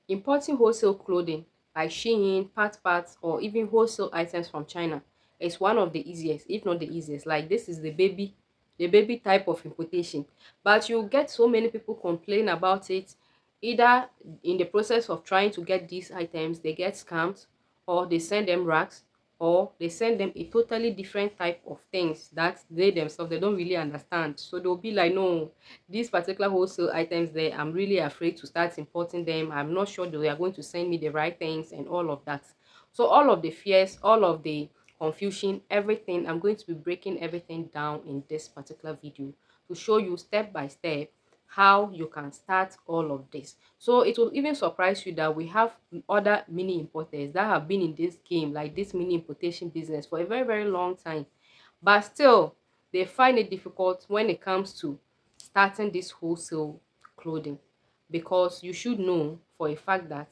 Importing wholesale clothing like Shein, PatPat, or even wholesale items from China is one of the easiest, if not the easiest. Like this is the baby type of importation. But you get so many people complain about it, either in the process of trying to get these items, they get scammed, or they send them racks, or they send them a totally different type of things that they themselves they don't really understand. So they'll be like, no, these particular wholesale items there, I'm really afraid to start importing them. I'm not sure they are going to send me the right things and all of that. So all of the fears, all of the confusion, everything, I'm going to be breaking everything down in this particular video to show you step by step how you can start all of this. So it will even surprise you that we have other mini importers that have been in this game, like this mini importation business, for a very, very long time, but still they find it difficult when it comes to starting this wholesale clothing, because you should know for a fact that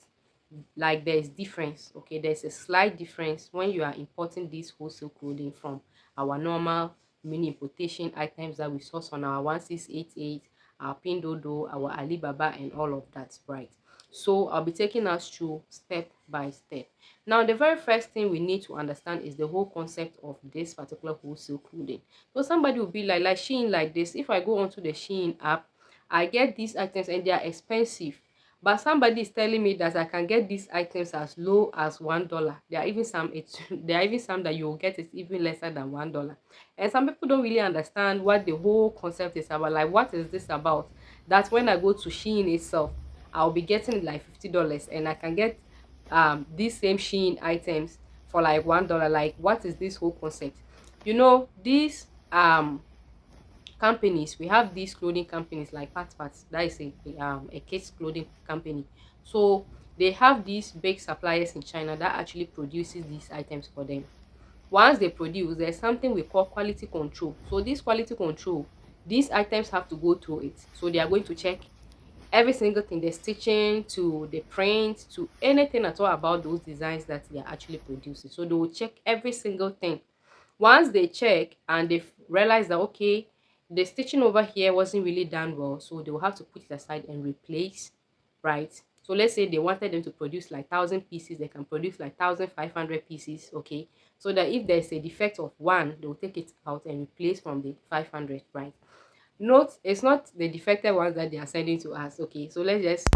like there is difference. Okay, there's a slight difference when you are importing this wholesale clothing from our normal mini importation items that we source on our 1688, our Pindodo, our Alibaba, and all of that, right? So I'll be taking us through step by step. Now the very first thing we need to understand is the whole concept of this particular wholesale clothing. So somebody will be like Shein, like this, if I go onto the Shein app, I get these items and they are expensive, but somebody is telling me that I can get these items as low as $1. There are even some there are even some that you will get it even lesser than $1. And some people don't really understand what the whole concept is about. Like, what is this about? That when I go to Shein itself, I'll be getting it like $50 and I can get these same Shein items for like $1. Like, what is this whole concept? You know, these companies, we have these clothing companies like PatPat, that is a kids clothing company. So they have these big suppliers in China that actually produces these items for them. Once they produce, there's something we call quality control. So this quality control, these items have to go through it. So they are going to check every single thing, the stitching to the print to anything at all about those designs that they are actually producing. So they will check every single thing. Once they check and they realize that, okay, the stitching over here wasn't really done well, so they will have to put it aside and replace, right? So let's say they wanted them to produce like 1,000 pieces, they can produce like 1,500 pieces, okay? So that if there's a defect of one, they will take it out and replace from the 500, right? Note, it's not the defected ones that they are sending to us, okay? So let's just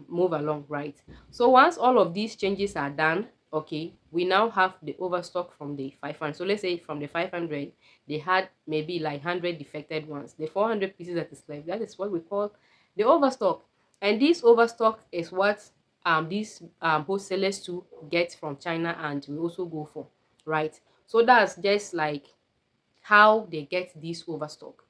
move along, right? So once all of these changes are done, okay, we now have the overstock from the 500. So let's say from the 500 they had maybe like 100 defected ones. The 400 pieces that is left, that is what we call the overstock. And this overstock is what these wholesalers to get from China and we also go for, right? So that's just like how they get this overstock.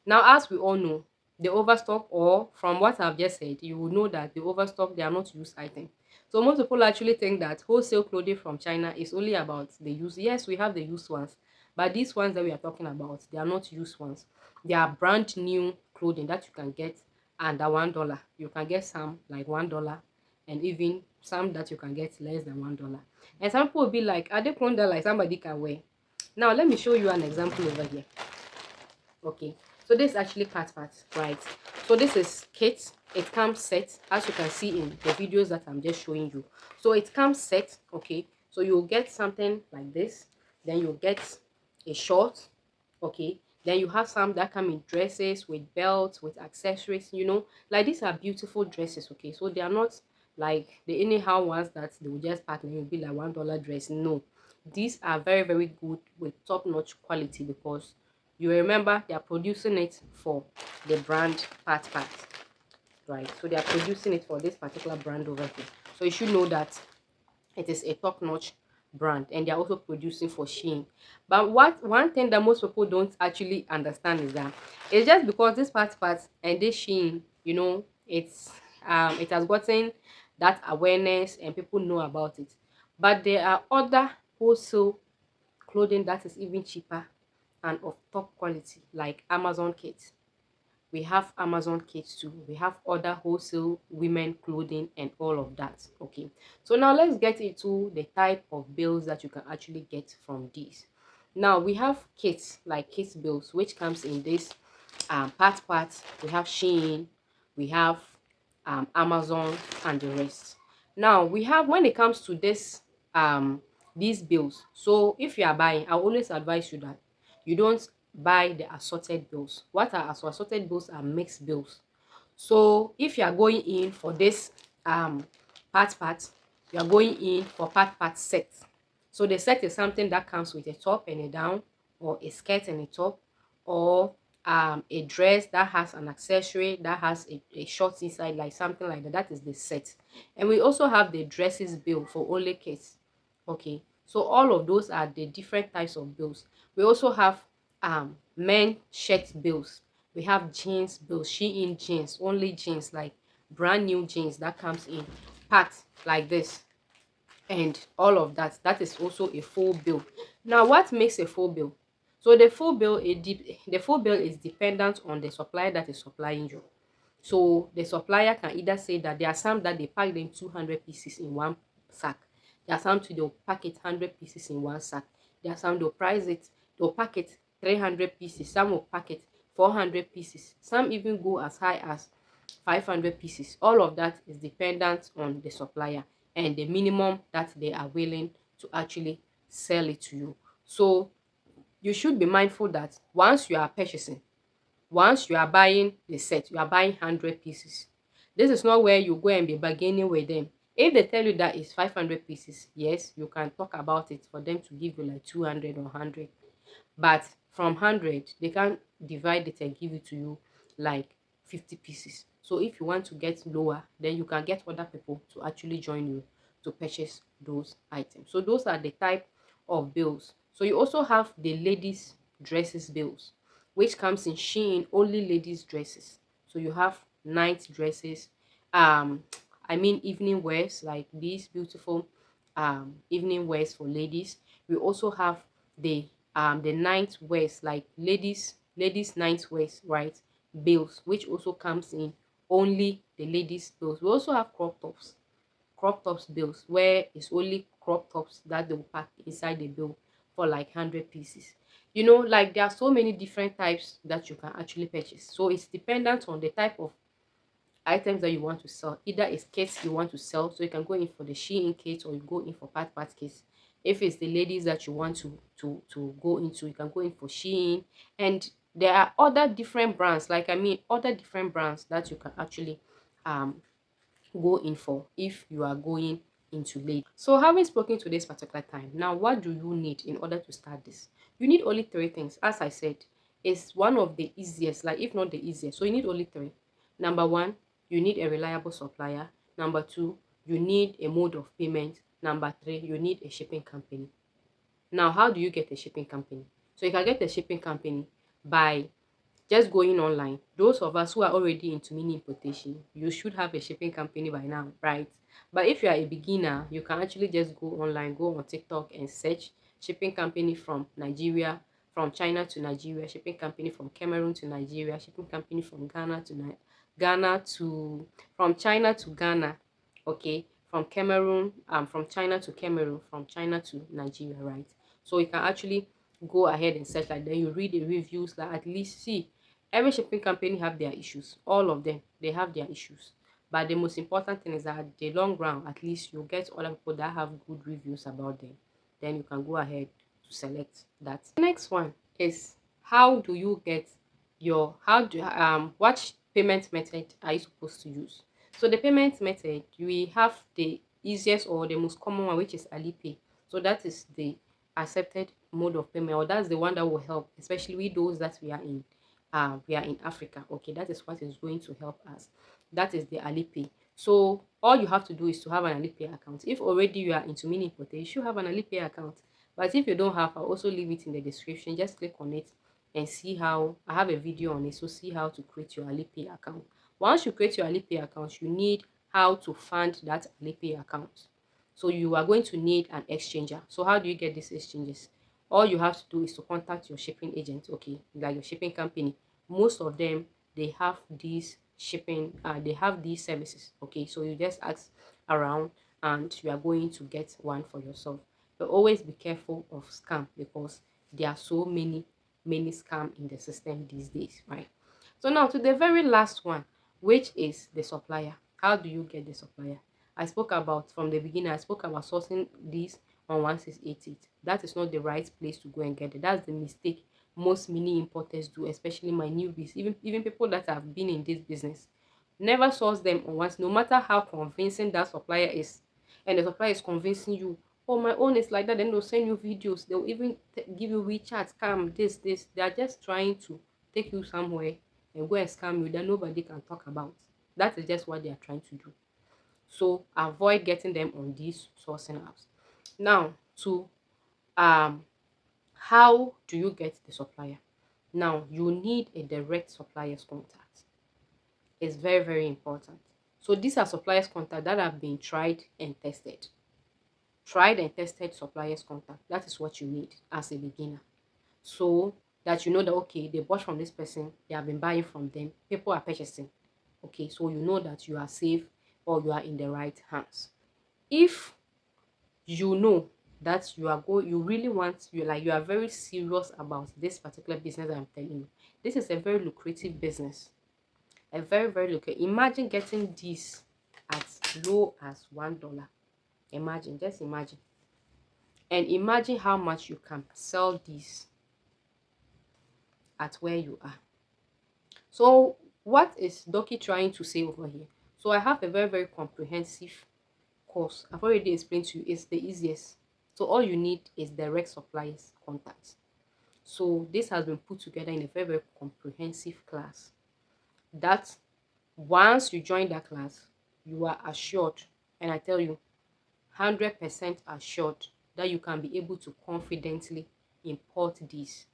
Now, as we all know, the overstock, or from what I've just said, you will know that the overstock, they are not used items. So most people actually think that wholesale clothing from China is only about the used. Yes, we have the used ones, but these ones that we are talking about, they are not used ones. They are brand new clothing that you can get under $1. You can get some like $1, and even some that you can get less than $1. And some people will be like, are they clothing that like somebody can wear? Now let me show you an example over here. Okay, so this is actually PatPat, right? So this is kit. It comes set, as you can see in the videos that I'm just showing you. So it comes set, okay? So you'll get something like this, then you'll get a short, okay? Then you have some that come in dresses with belts, with accessories, you know, like these are beautiful dresses, okay? So they are not like the anyhow ones that they will just pack and it will be like $1 dress. No, these are very, very good with top-notch quality, because you remember they are producing it for the brand PatPat, right? So they are producing it for this particular brand over here. So you should know that it is a top-notch brand, and they are also producing for Shein. But what one thing that most people don't actually understand is that it's just because this PatPat and this Shein, you know, it has gotten that awareness and people know about it. But there are other wholesale clothing that is even cheaper and of top quality, like Amazon kits. We have Amazon kits too. We have other wholesale women clothing and all of that. Okay, so now let's get into the type of bills that you can actually get from these. Now we have kits like kits bills, which comes in this PatPat. We have Shein, we have Amazon and the rest. Now we have, when it comes to this these bills, so if you are buying, I always advise you that you don't buy the assorted bills. What are assorted bills? Are mixed bills. So if you are going in for this part, you are going in for part set. So the set is something that comes with a top and a down, or a skirt and a top, or a dress that has an accessory that has a short inside, like something like that. That is the set. And we also have the dresses bill for only kids. Okay, so all of those are the different types of bills. We also have men shirt bills. We have jeans bills, Shein jeans, only jeans, like brand new jeans that comes in packed like this, and all of that. That is also a full bill. Now what makes a full bill? So the full bill, the full bill is dependent on the supplier that is supplying you. So the supplier can either say that there are some that they pack them 200 pieces in one sack. There are some to they'll pack it 100 pieces in one sack. There are some they'll pack it 300 pieces. Some will pack it 400 pieces. Some even go as high as 500 pieces. All of that is dependent on the supplier and the minimum that they are willing to actually sell it to you. So you should be mindful that once you are buying the set, you are buying 100 pieces. This is not where you go and be bargaining with them. If they tell you that it's 500 pieces, yes, you can talk about it for them to give you like 200 or 100. But from 100, they can divide it and give it to you like 50 pieces. So if you want to get lower, then you can get other people to actually join you to purchase those items. So those are the type of bills. So you also have the ladies dresses bills, which comes in Shein, only ladies dresses. So you have night dresses, um I mean evening wears, like these beautiful evening wears for ladies. We also have the night wears, like ladies night wears, right? Bills, which also comes in only the ladies bills. We also have crop tops bills, where it's only crop tops that they will pack inside the bill for like 100 pieces. You know, like there are so many different types that you can actually purchase. So it's dependent on the type of items that you want to sell. Either it's kits you want to sell, so you can go in for the Shein kit, or you go in for part kits. If it's the ladies that you want to go into, you can go in for Shein. And there are other different brands, like other different brands that you can actually um go in for if you are going into late. So having spoken to this particular time, now what do you need in order to start this? You need only three things. As I said, it's one of the easiest, like if not the easiest. So you need only three. Number one, you need a reliable supplier. Number two, you need a mode of payment. Number three, you need a shipping company. Now, how do you get a shipping company? So you can get a shipping company by just going online. Those of us who are already into mini importation, you should have a shipping company by now, right? But if you are a beginner, you can actually just go online, go on TikTok and search shipping company from Nigeria, from China to Nigeria, shipping company from Cameroon to Nigeria, shipping company from Ghana to from China to Ghana, okay, from Cameroon, from China to Cameroon, from China to Nigeria, right? So you can actually go ahead and search like that. You read the reviews, like at least see. Every shipping company have their issues. All of them, they have their issues. But the most important thing is that at the long run, at least you get other people that have good reviews about them. Then you can go ahead to select that. The next one is, how do you get what payment method are you supposed to use? So the payment method, we have the easiest or the most common one, which is Alipay. So that is the accepted mode of payment, or that's the one that will help, especially with those that we are in Africa. Okay, that is what is going to help us. That is the Alipay. So all you have to do is to have an Alipay account. If already you are into mini importation, you should have an Alipay account. But if you don't have, I'll also leave it in the description. Just click on it and see how. I have a video on it, so see how to create your Alipay account. Once you create your Alipay account, you need how to fund that Alipay account. So you are going to need an exchanger. So how do you get these exchanges? All you have to do is to contact your shipping agent, okay, like your shipping company. Most of them, they have these they have these services, okay. So you just ask around and you are going to get one for yourself. But always be careful of scam, because there are so many scam in the system these days, right? So now to the very last one, which is the supplier. How do you get the supplier? I spoke about from the beginning, I spoke about sourcing this on 1688. That is not the right place to go and get it. That's the mistake most mini importers do, especially my newbies, even people that have been in this business. Never source them on once, no matter how convincing that supplier is. And the supplier is convincing you, oh, my own is like that. Then they'll send you videos. They'll even give you WeChat, scam, this. They are just trying to take you somewhere and go and scam you that nobody can talk about. That is just what they are trying to do. So avoid getting them on these sourcing apps. Now, to how do you get the supplier? Now, you need a direct supplier's contact. It's very, very important. So these are suppliers contact that have been tried and tested. Tried and tested suppliers contact. That is what you need as a beginner. So that you know that, okay, they bought from this person, they have been buying from them, people are purchasing. Okay, so you know that you are safe or you are in the right hands. If you know that you really want, you are very serious about this particular business that I'm telling you, this is a very lucrative business. A very, very lucrative. Imagine getting this at low as $1. Imagine, just imagine. And imagine how much you can sell this at where you are. So what is Doki trying to say over here? So I have a very, very comprehensive course. I've already explained to you, it's the easiest. So all you need is direct suppliers contacts. So this has been put together in a very, very comprehensive class that once you join that class, you are assured, and I tell you, 100% assured that you can be able to confidently import this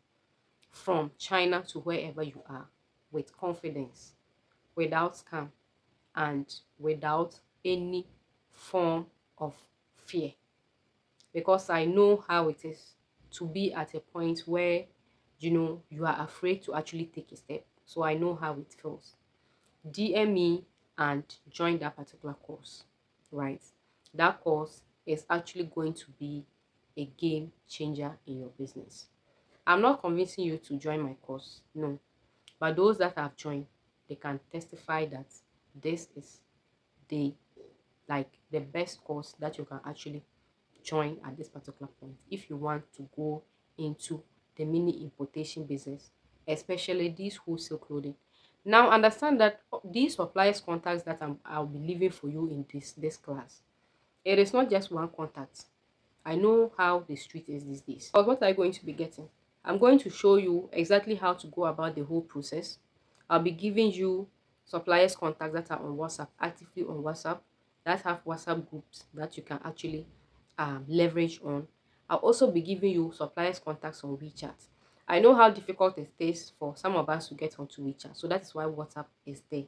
from China to wherever you are with confidence, without scam, and without any form of fear. Because I know how it is to be at a point where you are afraid to actually take a step. So I know how it feels. DM me and join that particular course, right? That course is actually going to be a game changer in your business. I'm not convincing you to join my course, no. But those that have joined, they can testify that this is the the best course that you can actually join at this particular point if you want to go into the mini importation business, especially this wholesale clothing. Now understand that these suppliers contacts that I'll be leaving for you in this class, it is not just one contact. I know how the street is these days. But what are you going to be getting? I'm going to show you exactly how to go about the whole process. I'll be giving you suppliers contacts that are on WhatsApp, actively on WhatsApp, that have WhatsApp groups that you can actually leverage on. I'll also be giving you suppliers contacts on WeChat. I know how difficult it is for some of us to get onto WeChat, so that is why WhatsApp is there.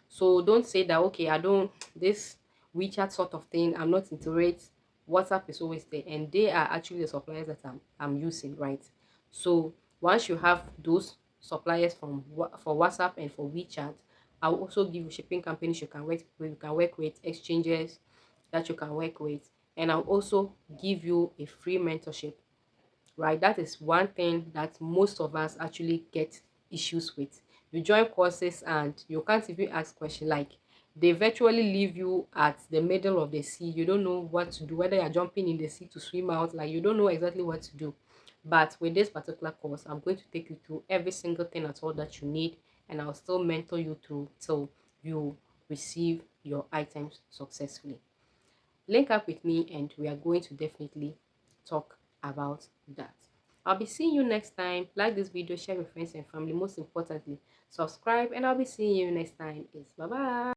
So don't say that, okay, I don't, this WeChat sort of thing, I'm not into it. WhatsApp is always there, and they are actually the suppliers that I'm using, right? So once you have those suppliers for WhatsApp and for WeChat, I'll also give you shipping companies you can work with, exchanges that you can work with, and I'll also give you a free mentorship, right? That is one thing that most of us actually get issues with. You join courses and you can't even ask questions, like they virtually leave you at the middle of the sea. You don't know what to do, whether you're jumping in the sea to swim out, like you don't know exactly what to do. But with this particular course, I'm going to take you through every single thing at all that you need, and I'll still mentor you through till you receive your items successfully. Link up with me and we are going to definitely talk about that. I'll be seeing you next time. Like this video, share with friends and family. Most importantly, subscribe, and I'll be seeing you next time. Bye bye.